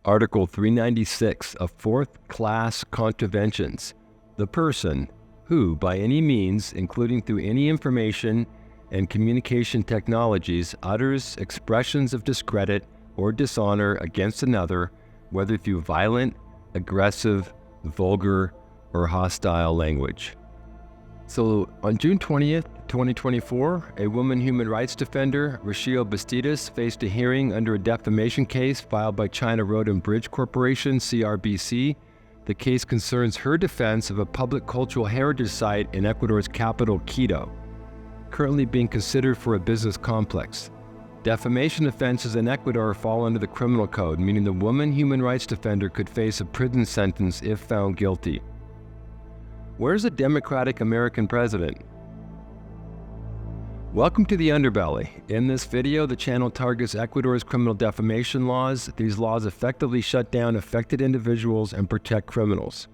Article 396 of fourth-class contraventions. The person who, by any means, including through any information and communication technologies, utters expressions of discredit or dishonor against another, whether through violent, aggressive, vulgar, or hostile language. So on June 20th, 2024, a woman human rights defender, Rocio Basitdas, faced a hearing under a defamation case filed by China Road and Bridge Corporation, CRBC. The case concerns her defense of a public cultural heritage site in Ecuador's capital, Quito, currently being considered for a business complex. Defamation offenses in Ecuador fall under the criminal code, meaning the woman human rights defender could face a prison sentence if found guilty. Where's a democratic American president? Welcome to the underbelly. In this video, the channel targets Ecuador's criminal defamation laws. These laws effectively shut down affected individuals and protect criminals.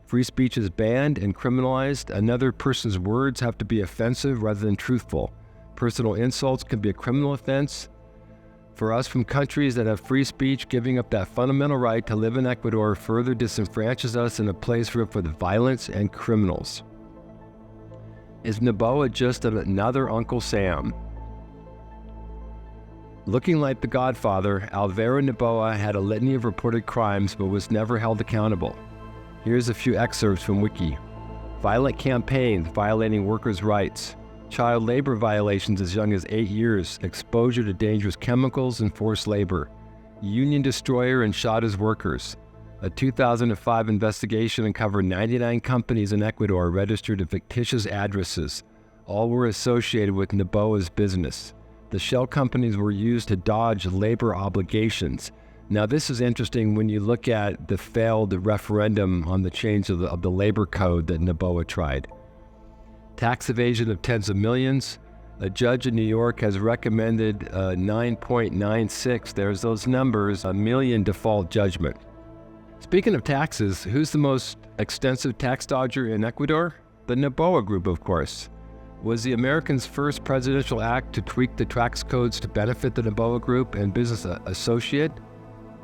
Free speech is banned and criminalized. Another person's words have to be offensive rather than truthful. Personal insults can be a criminal offense. For us from countries that have free speech, giving up that fundamental right to live in Ecuador further disenfranchises us in a place rife with violence and criminals. Is Noboa just another Uncle Sam? Looking like the Godfather, Alvaro Noboa had a litany of reported crimes but was never held accountable. Here's a few excerpts from Wiki. Violent campaigns violating workers' rights. Child labor violations as young as 8 years. Exposure to dangerous chemicals and forced labor. Union destroyer and shot his workers. A 2005 investigation uncovered 99 companies in Ecuador registered to fictitious addresses. All were associated with Noboa's business. The shell companies were used to dodge labor obligations. Now this is interesting when you look at the failed referendum on the change of the labor code that Noboa tried. Tax evasion of tens of millions. A judge in New York has recommended 9.96, there's those numbers, $1 million default judgment. Speaking of taxes, who's the most extensive tax dodger in Ecuador? The Noboa Group, of course. Was the Americans' first presidential act to tweak the tax codes to benefit the Noboa Group and business associate?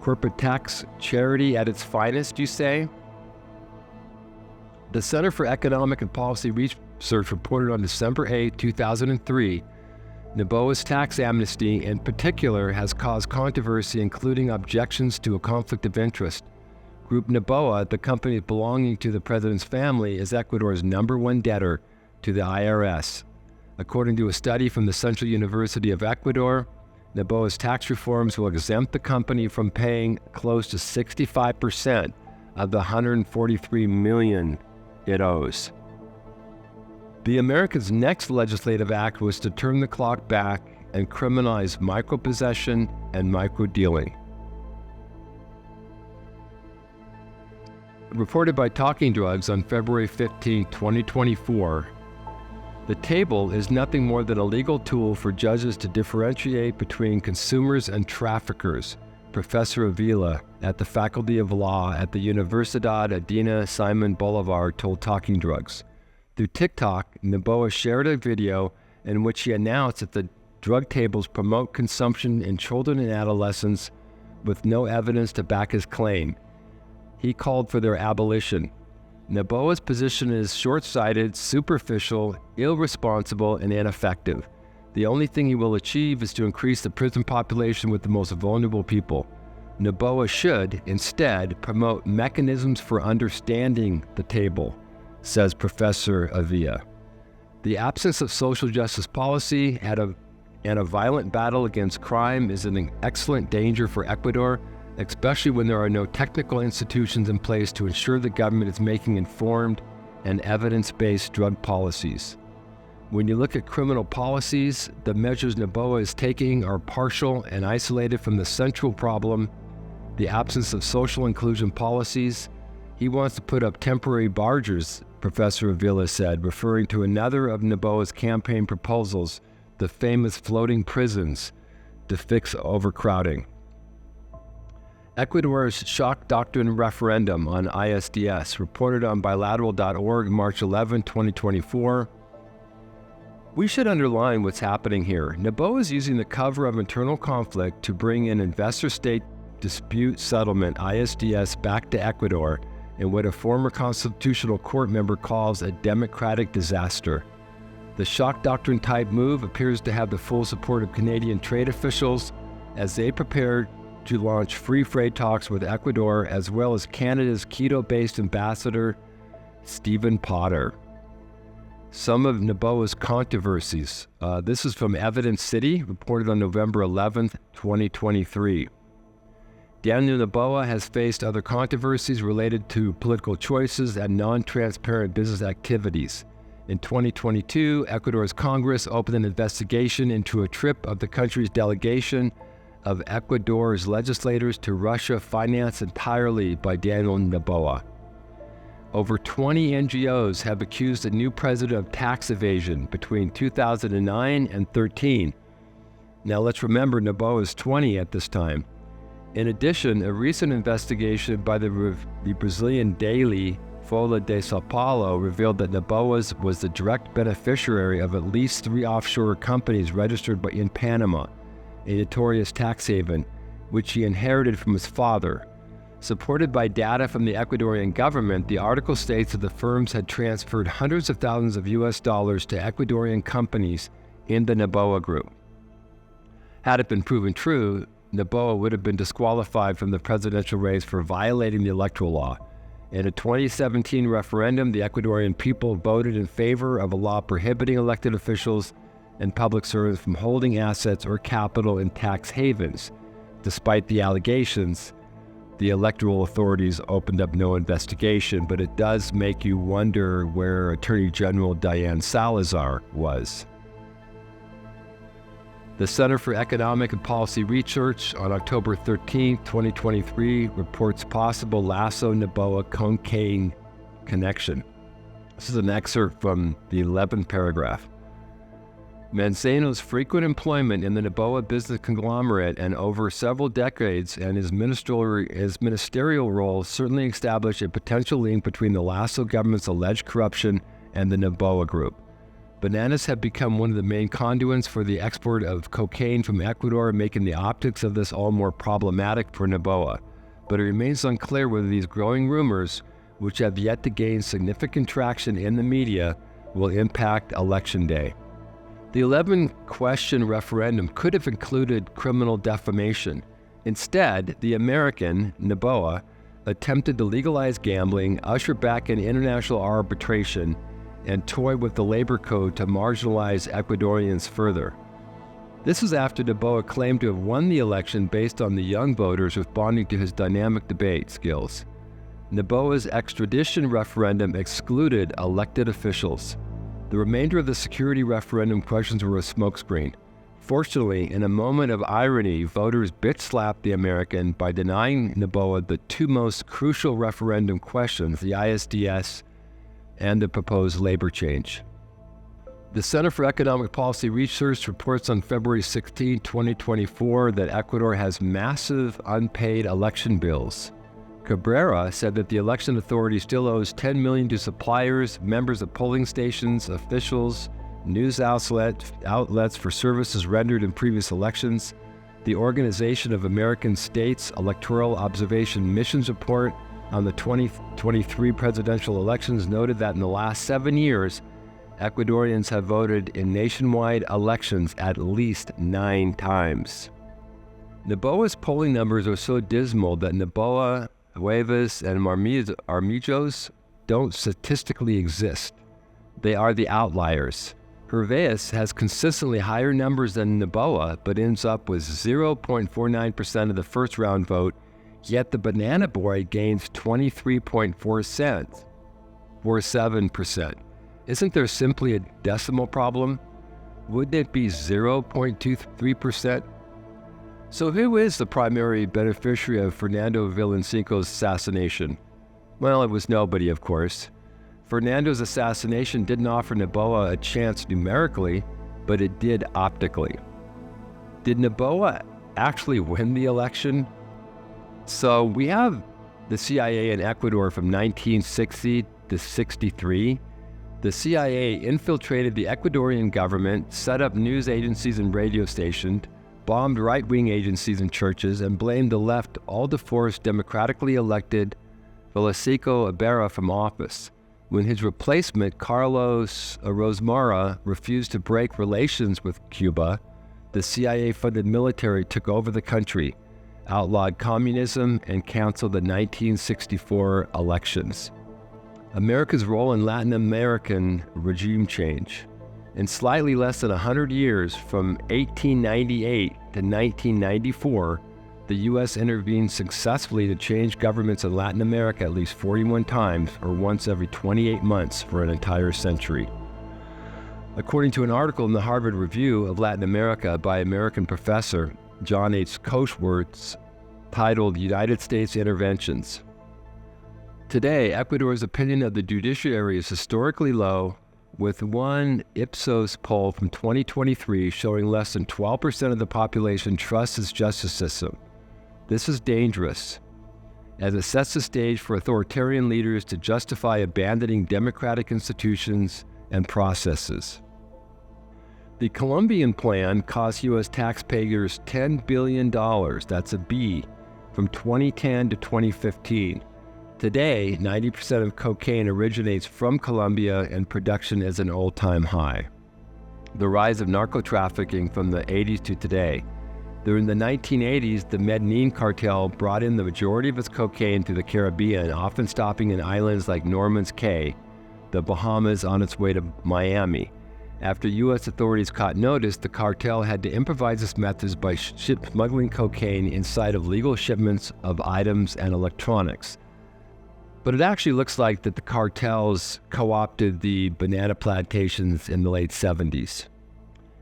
Corporate tax charity at its finest, you say? The Center for Economic and Policy Research reported on December 8, 2003, Noboa's tax amnesty in particular has caused controversy, including objections to a conflict of interest. Group Noboa, the company belonging to the president's family, is Ecuador's #1 debtor to the IRS. According to a study from the Central University of Ecuador, Noboa's tax reforms will exempt the company from paying close to 65% of the $143 million it owes. The Americans' next legislative act was to turn the clock back and criminalize micropossession and microdealing. Reported by Talking Drugs on February 15, 2024, the table is nothing more than a legal tool for judges to differentiate between consumers and traffickers, Professor Avila at the Faculty of Law at the Universidad Adina Simon Bolivar told Talking Drugs. Through TikTok, Noboa shared a video in which he announced that the drug tables promote consumption in children and adolescents with no evidence to back his claim. He called for their abolition. Noboa's position is short-sighted, superficial, irresponsible, and ineffective. The only thing he will achieve is to increase the prison population with the most vulnerable people. Noboa should, instead, promote mechanisms for understanding the table, says Professor Avila. The absence of social justice policy and a violent battle against crime is an excellent danger for Ecuador, especially when there are no technical institutions in place to ensure the government is making informed and evidence-based drug policies. When you look at criminal policies, the measures Noboa is taking are partial and isolated from the central problem, the absence of social inclusion policies. He wants to put up temporary barges, Professor Avila said, referring to another of Noboa's campaign proposals, the famous floating prisons, to fix overcrowding. Ecuador's shock doctrine referendum on ISDS, reported on bilateral.org March 11, 2024. We should underline what's happening here. Noboa is using the cover of internal conflict to bring in investor-state Dispute Settlement, ISDS, back to Ecuador in what a former constitutional court member calls a democratic disaster. The shock doctrine type move appears to have the full support of Canadian trade officials as they prepare to launch free trade talks with Ecuador, as well as Canada's Quito-based ambassador, Stephen Potter. Some of Noboa's controversies. This is from Evidency, reported on November 11th, 2023. Daniel Noboa has faced other controversies related to political choices and non-transparent business activities. In 2022, Ecuador's Congress opened an investigation into a trip of the country's delegation of Ecuador's legislators to Russia financed entirely by Daniel Noboa. Over 20 NGOs have accused the new president of tax evasion between 2009 and 13. Now let's remember Noboa is 20 at this time. In addition, a recent investigation by the Brazilian daily Folha de Sao Paulo revealed that Noboa was the direct beneficiary of at least 3 offshore companies registered in Panama, a notorious tax haven, which he inherited from his father. Supported by data from the Ecuadorian government, the article states that the firms had transferred hundreds of thousands of US dollars to Ecuadorian companies in the Noboa group. Had it been proven true, Noboa would have been disqualified from the presidential race for violating the electoral law. In a 2017 referendum, the Ecuadorian people voted in favor of a law prohibiting elected officials and public servants from holding assets or capital in tax havens. Despite the allegations, the electoral authorities opened up no investigation, but it does make you wonder where Attorney General Diane Salazar was. The Center for Economic and Policy Research on October 13, 2023 reports possible Lasso-Noboa cocaine connection. This is an excerpt from the 11th paragraph. Manzano's frequent employment in the Noboa business conglomerate and over several decades and his ministerial role certainly established a potential link between the Lasso government's alleged corruption and the Noboa group. Bananas have become one of the main conduits for the export of cocaine from Ecuador, making the optics of this all more problematic for Noboa. But it remains unclear whether these growing rumors, which have yet to gain significant traction in the media, will impact Election Day. The 11-question referendum could have included criminal defamation. Instead, the American, Noboa, attempted to legalize gambling, usher back in international arbitration, and toy with the labor code to marginalize Ecuadorians further. This is after Noboa claimed to have won the election based on the young voters responding to his dynamic debate skills. Noboa's extradition referendum excluded elected officials. The remainder of the security referendum questions were a smokescreen. Fortunately, in a moment of irony, voters bitch-slapped the American by denying Noboa the 2 most crucial referendum questions, the ISDS and the proposed labor change. The Center for Economic Policy Research reports on February 16, 2024 that Ecuador has massive unpaid election bills. Cabrera said that the election authority still owes $10 million to suppliers, members of polling stations, officials, news outlets for services rendered in previous elections. The Organization of American States Electoral Observation Missions report on the 2023 presidential elections noted that in the last 7 years, Ecuadorians have voted in nationwide elections at least 9 times. Noboa's polling numbers are so dismal that Noboa, Huevas, and Armillos don't statistically exist. They are the outliers. Herveas has consistently higher numbers than Noboa, but ends up with 0.49% of the first round vote, yet the Banana Boy gains 23.47%. Isn't there simply a decimal problem? Wouldn't it be 0.23%? So who is the primary beneficiary of Fernando Villacinco's assassination? Well, it was nobody, of course. Fernando's assassination didn't offer Noboa a chance numerically, but it did optically. Did Noboa actually win the election? So we have the CIA in Ecuador from 1960 to 63. The CIA infiltrated the Ecuadorian government, set up news agencies and radio stations, bombed right-wing agencies and churches, and blamed the left all-to-force democratically elected Vilcabamba Ecuador from office. When his replacement, Carlos Rosmara, refused to break relations with Cuba, the CIA-funded military took over the country, outlawed communism, and canceled the 1964 elections. America's role in Latin American regime change. In slightly less than 100 years, from 1898 to 1994, the U.S. intervened successfully to change governments in Latin America at least 41 times, or once every 28 months for an entire century. According to an article in the Harvard Review of Latin America by American professor John H. Koshworth, titled United States Interventions. Today, Ecuador's opinion of the judiciary is historically low, with one Ipsos poll from 2023 showing less than 12% of the population trusts its justice system. This is dangerous, as it sets the stage for authoritarian leaders to justify abandoning democratic institutions and processes. The Colombian plan cost U.S. taxpayers $10 billion, that's a B, from 2010 to 2015. Today, 90% of cocaine originates from Colombia, and production is an all-time high. The rise of narco-trafficking from the 80s to today. During the 1980s, the Medellin cartel brought in the majority of its cocaine through the Caribbean, often stopping in islands like Norman's Cay, the Bahamas, on its way to Miami. After U.S. authorities caught notice, the cartel had to improvise its methods by smuggling cocaine inside of legal shipments of items and electronics. But it actually looks like that the cartels co-opted the banana plantations in the late 70s.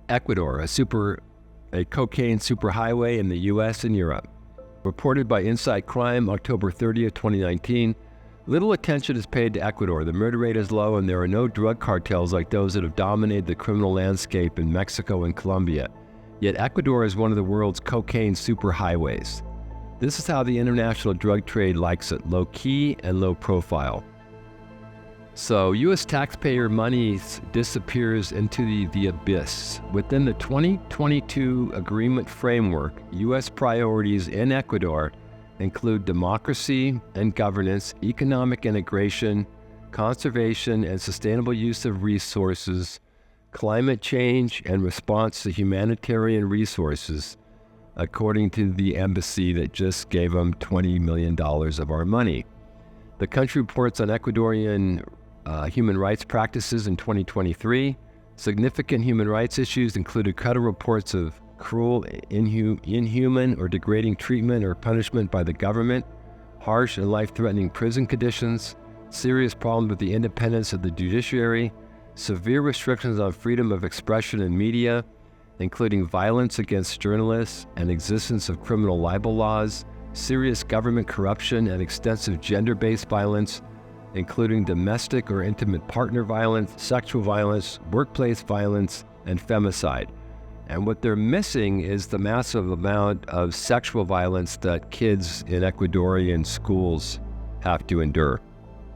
Ecuador, a cocaine superhighway in the U.S. and Europe. Reported by Inside Crime, October 30th, 2019, little attention is paid to Ecuador. The murder rate is low, and there are no drug cartels like those that have dominated the criminal landscape in Mexico and Colombia. Yet Ecuador is one of the world's cocaine superhighways. This is how the international drug trade likes it, low-key and low-profile. So U.S. taxpayer money disappears into the abyss. Within the 2022 agreement framework, U.S. priorities in Ecuador include democracy and governance, economic integration, conservation and sustainable use of resources, climate change, and response to humanitarian resources, according to the embassy that just gave them $20 million of our money. The country reports on Ecuadorian human rights practices in 2023. Significant human rights issues included credible reports of cruel, inhuman, or degrading treatment or punishment by the government, harsh and life-threatening prison conditions, serious problems with the independence of the judiciary, severe restrictions on freedom of expression and media, including violence against journalists and existence of criminal libel laws, serious government corruption and extensive gender-based violence, including domestic or intimate partner violence, sexual violence, workplace violence, and femicide. And what they're missing is the massive amount of sexual violence that kids in Ecuadorian schools have to endure.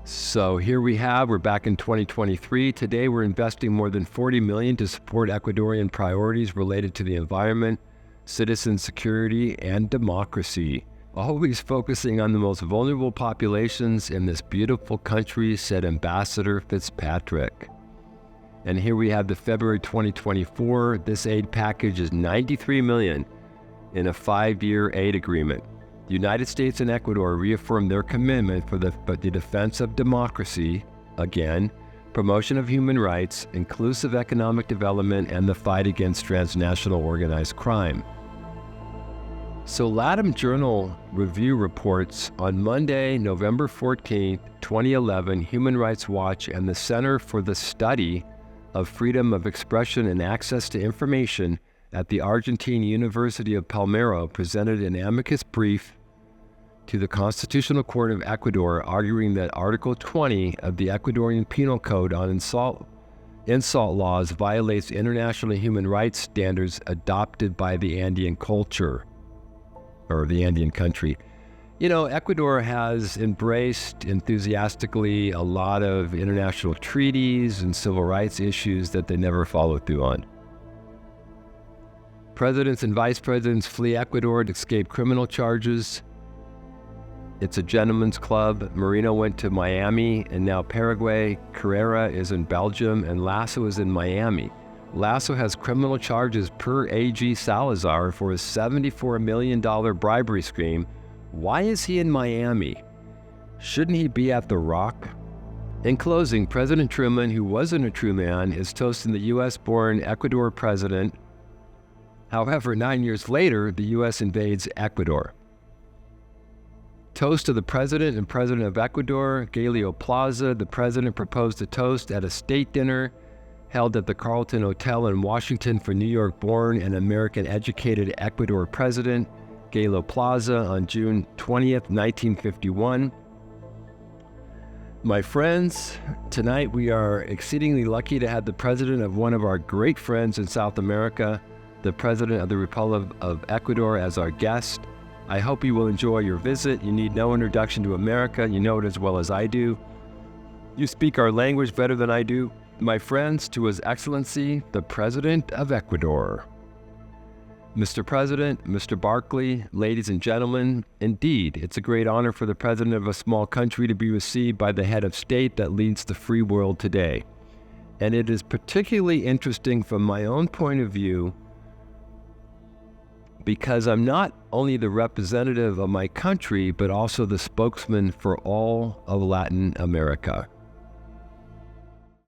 So here we're back in 2023. Today we're investing more than $40 million to support Ecuadorian priorities related to the environment, citizen security, and democracy. Always focusing on the most vulnerable populations in this beautiful country, said Ambassador Fitzpatrick. And here we have the February 2024. This aid package is $93 million in a 5-year aid agreement. The United States and Ecuador reaffirmed their commitment for the defense of democracy, again, promotion of human rights, inclusive economic development, and the fight against transnational organized crime. So LATAM Journal Review reports on Monday, November 14, 2011, Human Rights Watch and the Center for the Study of Freedom of Expression and Access to Information at the Argentine University of Palmero presented an amicus brief to the Constitutional Court of Ecuador, arguing that Article 20 of the Ecuadorian Penal Code on insult laws violates international human rights standards adopted by the Andean culture, or the Andean country. You know, Ecuador has embraced enthusiastically a lot of international treaties and civil rights issues that they never followed through on. Presidents and vice presidents flee Ecuador to escape criminal charges. It's a gentleman's club. Moreno went to Miami and now Paraguay. Carrera is in Belgium and Lasso is in Miami. Lasso has criminal charges per AG Salazar for his $74 million bribery scheme. Why is he in Miami? Shouldn't he be at the Rock? In closing, President Truman, who wasn't a true man, is toasting the U.S.-born Ecuador president. However, 9 years later, the U.S. invades Ecuador. Toast to the president and president of Ecuador, Galileo Plaza. The president proposed a toast at a state dinner held at the Carlton Hotel in Washington for New York-born and American-educated Ecuador president, Galileo Plaza, on June 20th, 1951. My friends, tonight we are exceedingly lucky to have the president of one of our great friends in South America, the president of the Republic of Ecuador, as our guest. I hope you will enjoy your visit. You need no introduction to America. You know it as well as I do. You speak our language better than I do. My friends, to His Excellency, the President of Ecuador. Mr. President, Mr. Barkley, ladies and gentlemen, indeed, it's a great honor for the president of a small country to be received by the head of state that leads the free world today. And it is particularly interesting from my own point of view because I'm not only the representative of my country, but also the spokesman for all of Latin America.